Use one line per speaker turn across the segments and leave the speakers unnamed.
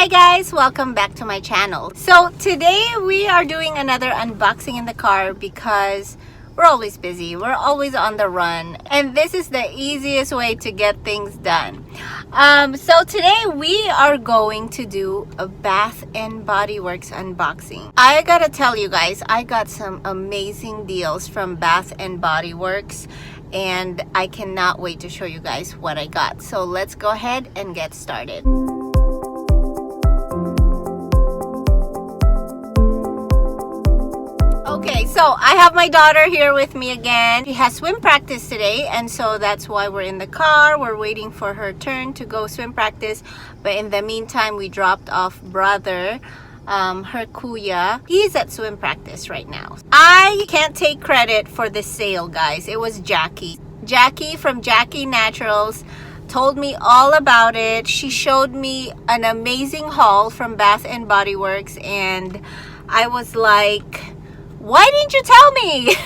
Hi guys, welcome back to my channel. So today we are doing another unboxing in the car because we're always busy, we're always on the run, and this is the easiest way to get things done. So today we are going to do a Bath and Body Works unboxing. I gotta tell you guys, I got some amazing deals from Bath and Body Works, and I cannot wait to show you guys what I got. So let's go ahead and get started. Okay, so I have my daughter here with me again. She has swim practice today, and so that's why we're in the car. We're waiting for her turn to go swim practice, but in the meantime we dropped off brother, her kuya. He's at swim practice right now. I can't take credit for this sale, guys. It was Jackie from Jackie Naturals told me all about it. She showed me an amazing haul from Bath and Body Works, and I was like, why didn't you tell me?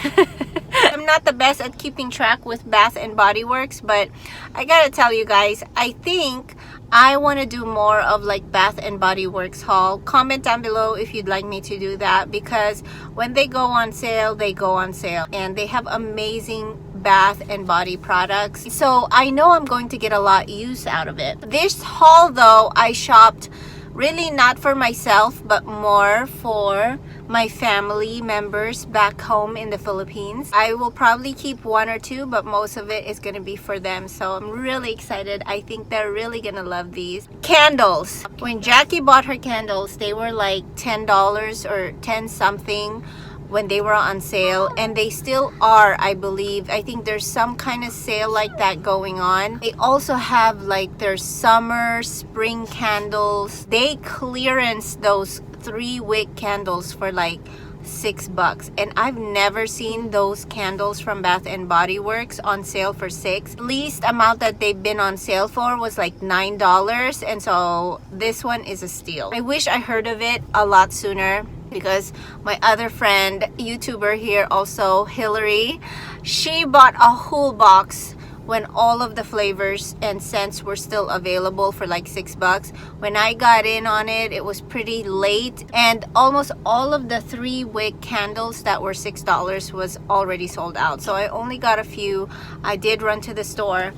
I'm not the best at keeping track with Bath and Body Works, but I gotta tell you guys, I think I want to do more of like Bath and Body Works haul. Comment down below if you'd like me to do that, because when they go on sale, they go on sale, and they have amazing bath and body products. So I know I'm going to get a lot use out of it. This haul though, I shopped really not for myself, but more for my family members back home in the Philippines. I will probably keep one or two, but most of it is going to be for them. So I'm really excited. I think they're really going to love these. Candles. When Jackie bought her candles, they were like $10 or 10 something when they were on sale, and they still are, I believe. I think there's some kind of sale like that going on. They also have like their summer, spring candles. They clearance those 3-wick candles for like $6, and I've never seen those candles from Bath and Body Works on sale for $6. Least amount that they've been on sale for was like $9, and so this one is a steal. I wish I heard of it a lot sooner, because my other friend, YouTuber here also, Hillary, she bought a whole box when all of the flavors and scents were still available for like $6. When I got in on it, it was pretty late, and almost all of the 3-wick candles that were $6 was already sold out. So I only got a few. I did run to the store.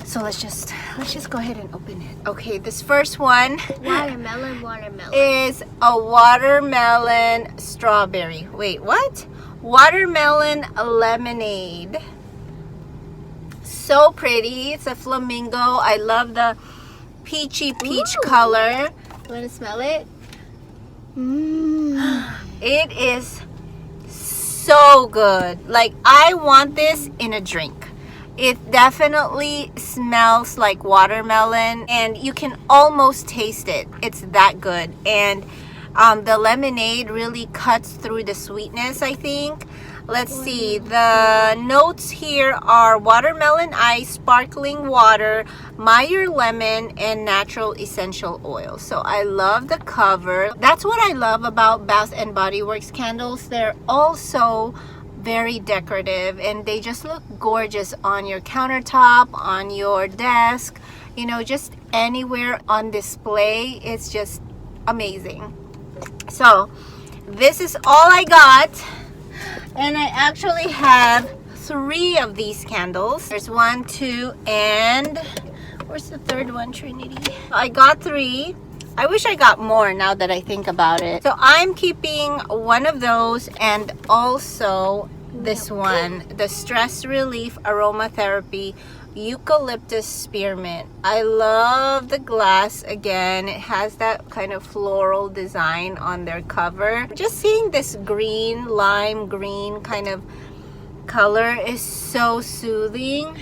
So let's just go ahead and open it. Okay, this first one
watermelon
is a watermelon strawberry. Wait, what? Watermelon lemonade. So pretty. It's a flamingo. I love the peachy peach color.
You want to smell it?
It is so good. Like, I want this in a drink. It definitely smells like watermelon, and you can almost taste it. It's that good. And the lemonade really cuts through the sweetness, I think. Let's see. The notes here are watermelon ice, sparkling water, Meyer lemon, and natural essential oil. So I love the cover. That's what I love about Bath and Body Works candles. They're also very decorative, and they just look gorgeous on your countertop, on your desk, you know, just anywhere on display. It's just amazing. So this is all I got, and I actually have 3 of these candles. There's 1, 2, and where's the third one, Trinity? I got 3. I wish I got more now that I think about it. So I'm keeping one of those, and also this one, the Stress Relief Aromatherapy Eucalyptus Spearmint. I love the glass. Again, it has that kind of floral design on their cover. Just seeing this green, lime green kind of color is so soothing.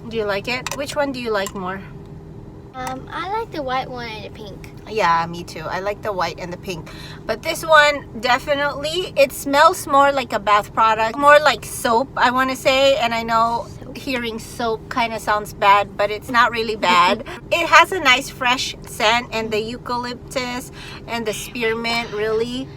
Do you like it? Which one do you like more?
I like the white one and the pink.
Yeah, me too. I like the white and the pink. But this one, definitely, it smells more like a bath product. More like soap, I want to say. And I know hearing soap kind of sounds bad, but it's not really bad. It has a nice fresh scent, and the eucalyptus and the spearmint really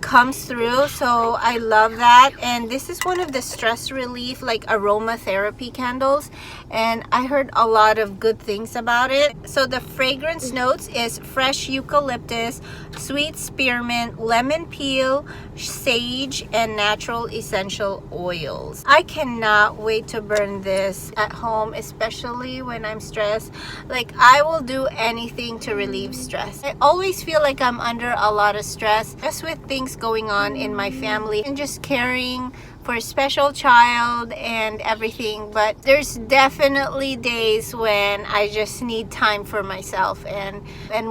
comes through, so I love that. And this is one of the stress relief, like aromatherapy candles, and I heard a lot of good things about it. So the fragrance notes is fresh eucalyptus, sweet spearmint, lemon peel, sage, and natural essential oils. I cannot wait to burn this at home, especially when I'm stressed. Like, I will do anything to relieve stress. I always feel like I'm under a lot of stress just with things going on in my family and just caring for a special child and everything. But there's definitely days when I just need time for myself, and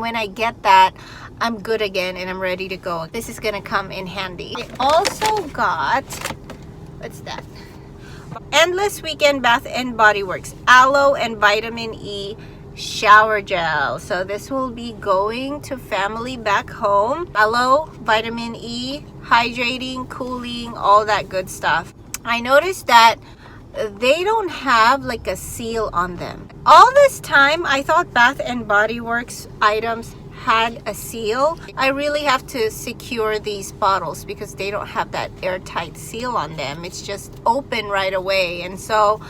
when I get that, I'm good again and I'm ready to go. This is gonna come in handy. I also got, what's that? Endless Weekend Bath and Body Works Aloe and Vitamin E shower gel. So this will be going to family back home. Aloe, vitamin E, hydrating, cooling, all that good stuff. I noticed that they don't have like a seal on them. All this time I thought Bath and Body Works items had a seal. I really have to secure these bottles because they don't have that airtight seal on them. It's just open right away, and so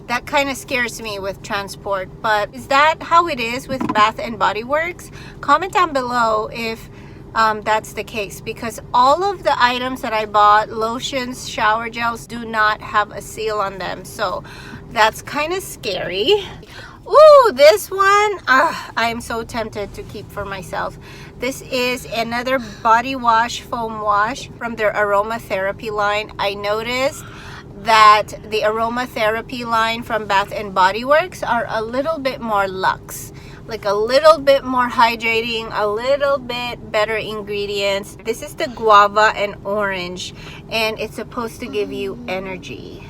that kind of scares me with transport. But is that how it is with Bath and Body Works? Comment down below if that's the case, because all of the items that I bought, lotions, shower gels, do not have a seal on them. So that's kind of scary. Ooh, this one, I am so tempted to keep for myself. This is another body wash, foam wash from their aromatherapy line. I noticed that the aromatherapy line from Bath and Body Works are a little bit more luxe, like a little bit more hydrating, a little bit better ingredients. This is the guava and orange, and it's supposed to give you energy,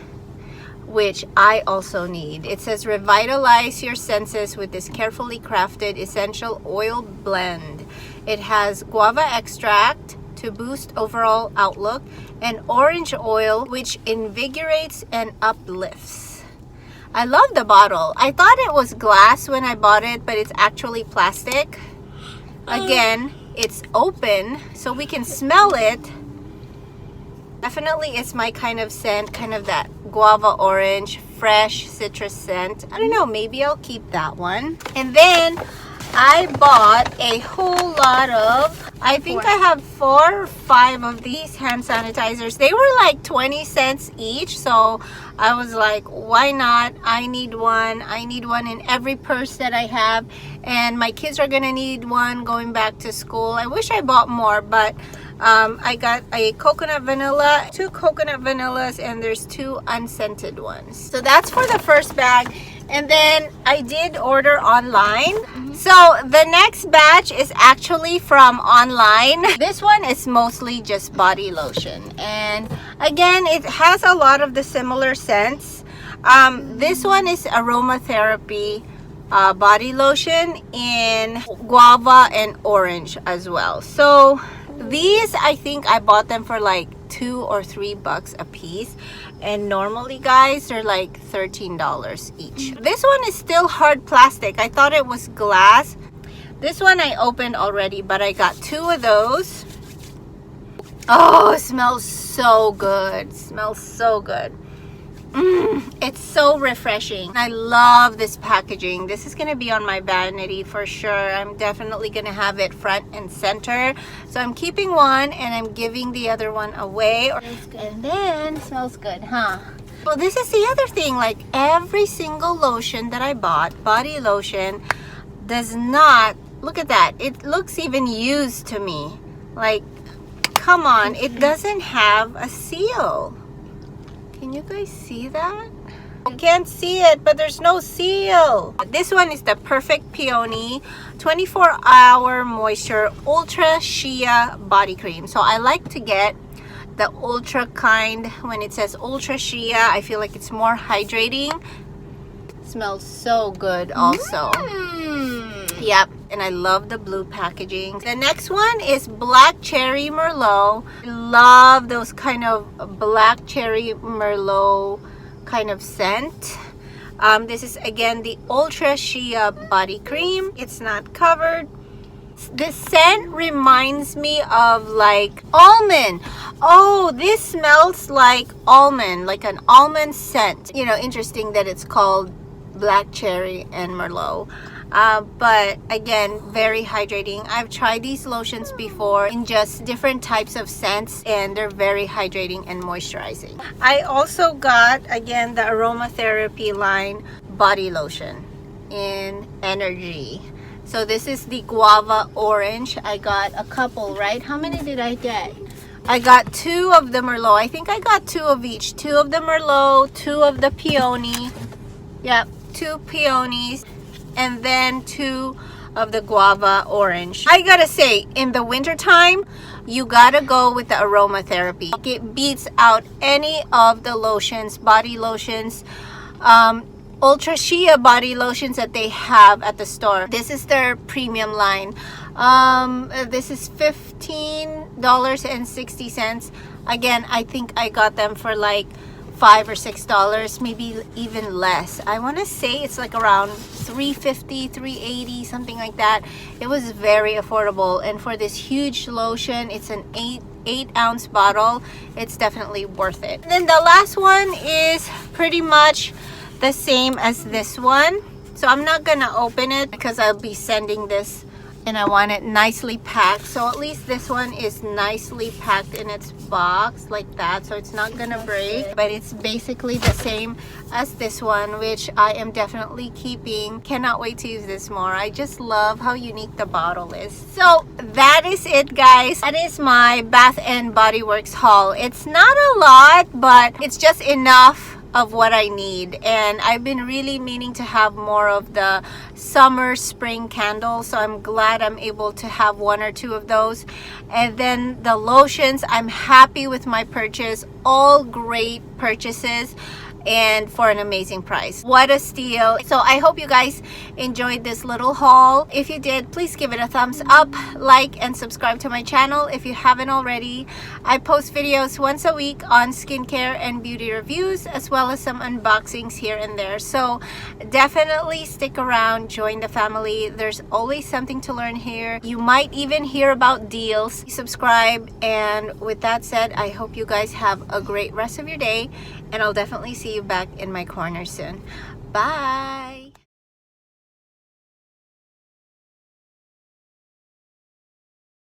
which I also need. It says revitalize your senses with this carefully crafted essential oil blend. It has guava extract to boost overall outlook, and orange oil, which invigorates and uplifts. I love the bottle. I thought it was glass when I bought it, but it's actually plastic. Again, it's open so we can smell it. Definitely it's my kind of scent, kind of that guava orange, fresh citrus scent. I don't know, maybe I'll keep that one. And then I bought a whole lot of, I think I have 4 or 5 of these hand sanitizers. They were like 20 cents each, so I was like, why not? I need one. I need one in every purse that I have, and my kids are gonna need one going back to school. I wish I bought more, but I got a coconut vanilla, 2 coconut vanillas, and there's 2 unscented ones. So that's for the first bag. And then I did order online. So the next batch is actually from online. This one is mostly just body lotion, and again, it has a lot of the similar scents. This one is aromatherapy body lotion in guava and orange as well. So these, I think I bought them for like $2 or $3 a piece, and normally, guys, they're like $13 each. This one is still hard plastic. I thought it was glass. This one I opened already, but I got 2 of those. Oh, it smells so good. It smells so good. It's so refreshing. I love this packaging. This is going to be on my vanity for sure. I'm definitely going to have it front and center. So I'm keeping one and I'm giving the other one away. And then, smells good, huh? Well, this is the other thing. Like, every single lotion that I bought, body lotion, does not, look at that. It looks even used to me. Like, come on. It doesn't have a seal. Can you guys see that? I can't see it, but there's no seal. This one is the Perfect Peony 24-hour moisture ultra shea body cream. So I like to get the ultra kind. When it says ultra shea, I feel like it's more hydrating. It smells so good also. Yep, and I love the blue packaging. The next one is Black Cherry Merlot. I love those kind of Black Cherry Merlot kind of scent. This is again the Ultra Shea body cream. It's not covered. This scent reminds me of like almond. Oh, this smells like almond, like an almond scent. You know, interesting that it's called black cherry and merlot. But again, very hydrating. I've tried these lotions before in just different types of scents, and they're very hydrating and moisturizing. I also got, again, the aromatherapy line body lotion in energy. So this is the guava orange. I got a couple, right? How many did I get? I got 2 of the merlot. I think I got 2 of each. 2 of the merlot, 2 of the peony. Yep, 2 peonies. And then 2 of the guava orange. I gotta say, in the winter time, you gotta go with the aromatherapy. It beats out any of the lotions, body lotions, Ultra Shea body lotions that they have at the store. This is their premium line. This is $15.60. Again, I think I got them for like $5 or $6, maybe even less. I want to say it's like around $3.50, $3.80, something like that. It was very affordable, and for this huge lotion, it's an 8-ounce bottle. It's definitely worth it. And then the last one is pretty much the same as this one, so I'm not gonna open it because I'll be sending this and I want it nicely packed. So at least this one is nicely packed in its box like that, so it's not gonna break. But it's basically the same as this one, which I am definitely keeping. Cannot wait to use this more. I just love how unique the bottle is. So that is it, guys. That is my Bath and Body Works haul. It's not a lot, but it's just enough of what I need, and I've been really meaning to have more of the summer spring candles, so I'm glad I'm able to have 1 or 2 of those. And then the lotions, I'm happy with my purchase. All great purchases and for an amazing price. What a steal. So I hope you guys enjoyed this little haul. If you did, please give it a thumbs up, like, and subscribe to my channel if you haven't already. I post videos once a week on skincare and beauty reviews, as well as some unboxings here and there. So definitely stick around, join the family. There's always something to learn here. You might even hear about deals. Subscribe, and with that said, I hope you guys have a great rest of your day, and I'll definitely see you back in my corner soon. Bye.